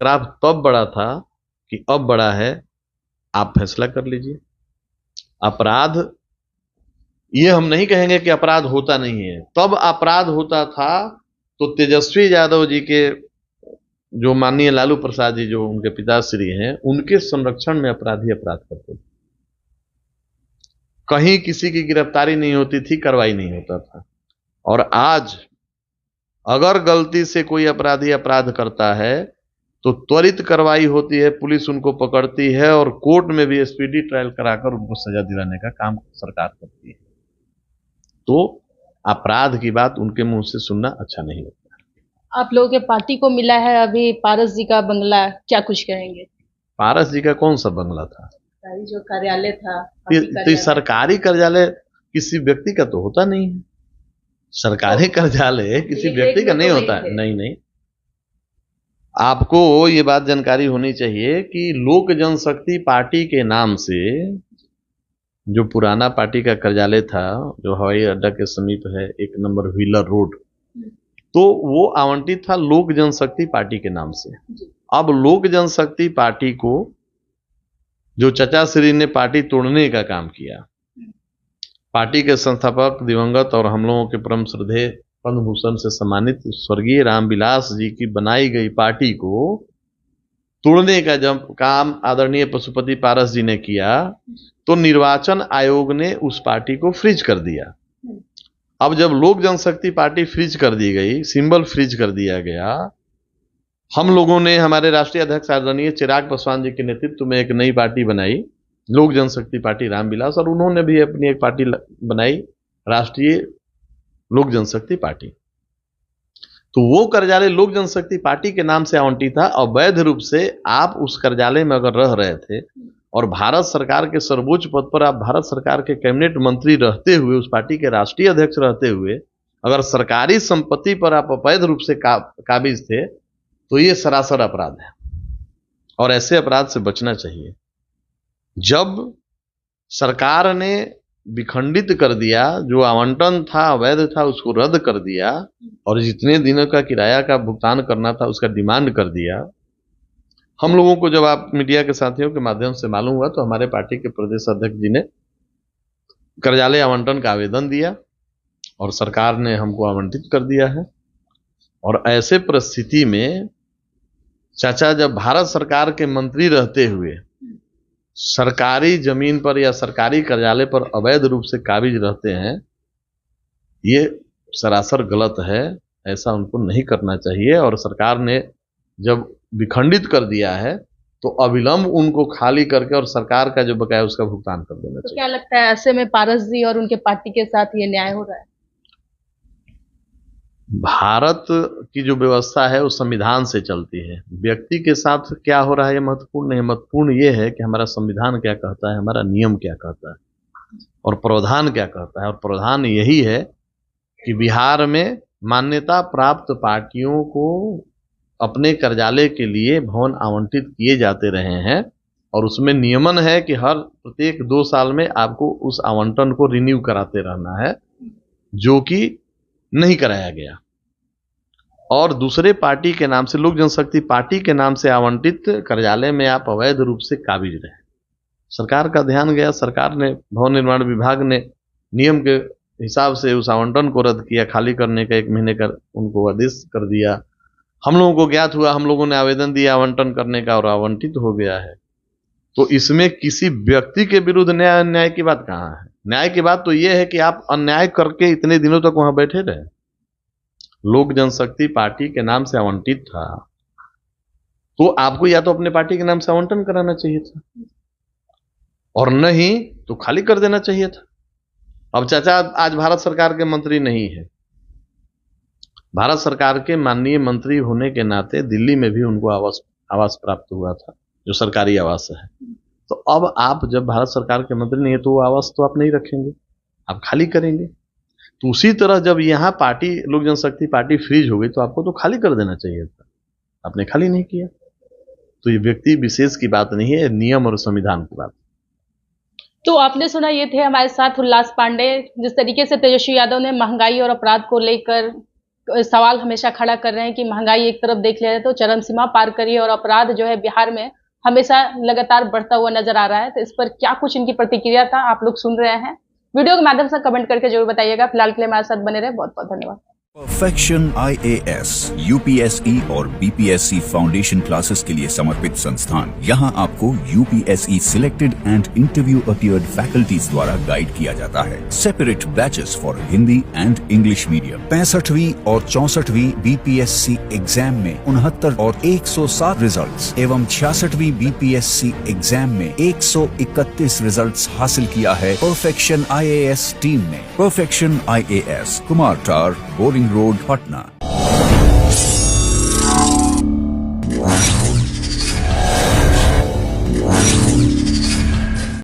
Graph तब बड़ा था कि अब बड़ा है, आप फैसला कर लीजिए। अपराध, ये हम नहीं कहेंगे कि अपराध होता नहीं है, तब अपराध होता था तो तेजस्वी यादव जी के, जो माननीय लालू प्रसाद जी जो उनके पिताश्री हैं, उनके संरक्षण में अपराधी अपराध करते थे। कहीं किसी की गिरफ्तारी नहीं होती थी, कार्रवाई नहीं होता था। और आज अगर गलती से कोई अपराधी अपराध करता है तो त्वरित कार्रवाई होती है, पुलिस उनको पकड़ती है और कोर्ट में भी स्पीडी ट्रायल कराकर उनको सजा दिलाने का काम सरकार करती है। तो अपराध की बात उनके मुंह से सुनना अच्छा नहीं लगता। आप लोगों के पार्टी को मिला है अभी पारस जी का बंगला, क्या कुछ कहेंगे? पारस जी का कौन सा बंगला था? सरकारी जो कार्यालय था, ये पार्टी तो ये कार्यालय। सरकारी कार्यालय किसी व्यक्ति का तो होता नहीं है। सरकारी कार्यालय किसी व्यक्ति का नहीं होता है। नहीं नहीं, आपको ये बात जानकारी होनी चाहिए कि लोक जनशक्ति पार्टी के नाम से जो पुराना पार्टी का कार्यालय था, जो हवाई अड्डा के समीप है, 1 नंबर व्हीलर रोड, तो वो आवंटित था लोक जनशक्ति पार्टी के नाम से। अब लोक जनशक्ति पार्टी को जो चचा श्री ने पार्टी तोड़ने का काम किया, पार्टी के संस्थापक दिवंगत और हम लोगों के परम श्रद्धेय पद्म भूषण से सम्मानित स्वर्गीय रामविलास जी की बनाई गई पार्टी को तोड़ने का जब काम आदरणीय पशुपति पारस जी ने किया, तो निर्वाचन आयोग ने उस पार्टी को फ्रीज कर दिया। अब जब लोक जनशक्ति पार्टी फ्रीज कर दी गई, सिंबल फ्रीज कर दिया गया, हम लोगों ने, हमारे राष्ट्रीय अध्यक्ष आदरणीय चिराग पासवान जी के नेतृत्व में एक नई पार्टी बनाई, लोक जनशक्ति पार्टी रामविलास, और उन्होंने भी अपनी एक पार्टी बनाई, राष्ट्रीय लोक जनशक्ति पार्टी। तो वो कार्यालय लोक जनशक्ति पार्टी के नाम से आवंटित था। अवैध रूप से आप उस कार्यालय में अगर रह रहे थे और भारत सरकार के सर्वोच्च पद पर आप भारत सरकार के कैबिनेट मंत्री रहते हुए, उस पार्टी के राष्ट्रीय अध्यक्ष रहते हुए, अगर सरकारी संपत्ति पर आप अवैध रूप से काबिज थे, तो ये सरासर अपराध है और ऐसे अपराध से बचना चाहिए। जब सरकार ने विखंडित कर दिया, जो आवंटन था अवैध था उसको रद्द कर दिया और जितने दिनों का किराया का भुगतान करना था उसका डिमांड कर दिया, हम लोगों को जब आप मीडिया के साथियों के माध्यम से मालूम हुआ, तो हमारे पार्टी के प्रदेश अध्यक्ष जी ने कार्यालय आवंटन का आवेदन दिया और सरकार ने हमको आवंटित कर दिया है। और ऐसे परिस्थिति में चाचा जब भारत सरकार के मंत्री रहते हुए सरकारी जमीन पर या सरकारी कार्यालय पर अवैध रूप से काबिज रहते हैं, ये सरासर गलत है, ऐसा उनको नहीं करना चाहिए। और सरकार ने जब विखंडित कर दिया है तो अविलंब उनको खाली करके और सरकार का जो बकाया उसका भुगतान कर देना चाहिए। तो क्या लगता है ऐसे में पारस जी और उनके पार्टी के साथ ये न्याय हो रहा है? भारत की जो व्यवस्था है वो संविधान से चलती है। व्यक्ति के साथ क्या हो रहा है ये महत्वपूर्ण नहीं, महत्वपूर्ण ये है कि हमारा संविधान क्या कहता है, हमारा नियम क्या कहता है और प्रावधान क्या कहता है। और प्रावधान यही है कि बिहार में मान्यता प्राप्त पार्टियों को अपने कार्यालय के लिए भवन आवंटित किए जाते रहे हैं और उसमें नियमन है कि हर प्रत्येक 2 साल में आपको उस आवंटन को रिन्यू कराते रहना है, जो कि नहीं कराया गया। और दूसरे पार्टी के नाम से, लोक जनशक्ति पार्टी के नाम से आवंटित कार्यालय में आप अवैध रूप से काबिज रहे। सरकार का ध्यान गया, सरकार ने, भवन निर्माण विभाग ने नियम के हिसाब से उस आवंटन को रद्द किया, खाली करने का 1 महीने का उनको आदेश कर दिया। हम लोगों को ज्ञात हुआ, हम लोगों ने आवेदन दिया आवंटन करने का और आवंटित हो गया है। तो इसमें किसी व्यक्ति के विरुद्ध न्याय अन्याय की बात कहाँ है? न्याय की बात तो यह है कि आप अन्याय करके इतने दिनों तक वहां बैठे रहे। लोक जनशक्ति पार्टी के नाम से आवंटित था तो आपको या तो अपने पार्टी के नाम से आवंटन कराना चाहिए था और नहीं तो खाली कर देना चाहिए था। अब चाचा आज भारत सरकार के मंत्री नहीं है, भारत सरकार के माननीय मंत्री होने के नाते दिल्ली में भी उनको आवास प्राप्त हुआ था, जो सरकारी आवास है। तो अब आप जब भारत सरकार के मंत्री नहीं है तो वो आवास तो आप नहीं रखेंगे, आप खाली करेंगे। तो उसी तरह जब यहाँ पार्टी, लोक जनशक्ति पार्टी फ्रीज हो गई तो आपको तो खाली कर देना चाहिए था, आपने खाली नहीं किया। तो ये व्यक्ति विशेष की बात नहीं है, नियम और संविधान की बात। तो आपने सुना, ये थे हमारे साथ उल्लास पांडे। जिस तरीके से तेजस्वी यादव ने महंगाई और अपराध को लेकर सवाल हमेशा खड़ा कर रहे हैं कि महंगाई एक तरफ देख लिया जाए तो चरम सीमा पार करी है और अपराध जो है बिहार में हमेशा लगातार बढ़ता हुआ नजर आ रहा है। तो इस पर क्या कुछ इनकी प्रतिक्रिया था, आप लोग सुन रहे हैं। वीडियो के माध्यम से कमेंट करके जरूर बताइएगा। फिलहाल के लिए हमारे साथ बने रहे, बहुत बहुत धन्यवाद। परफेक्शन IAS, UPSE और BPSC फाउंडेशन क्लासेस के लिए समर्पित संस्थान। यहाँ आपको UPSE selected and interview appeared faculties द्वारा गाइड किया जाता है। Separate batches for Hindi and English medium. 65वीं और 64वीं BPSC एग्जाम में 69 और 107 रिजल्ट्स एवं 66वीं BPSC एग्जाम में 131 रिजल्ट्स हासिल किया है परफेक्शन IAS टीम ने। परफेक्शन IAS, कुमार टार, बोरिंग रोड, पटना।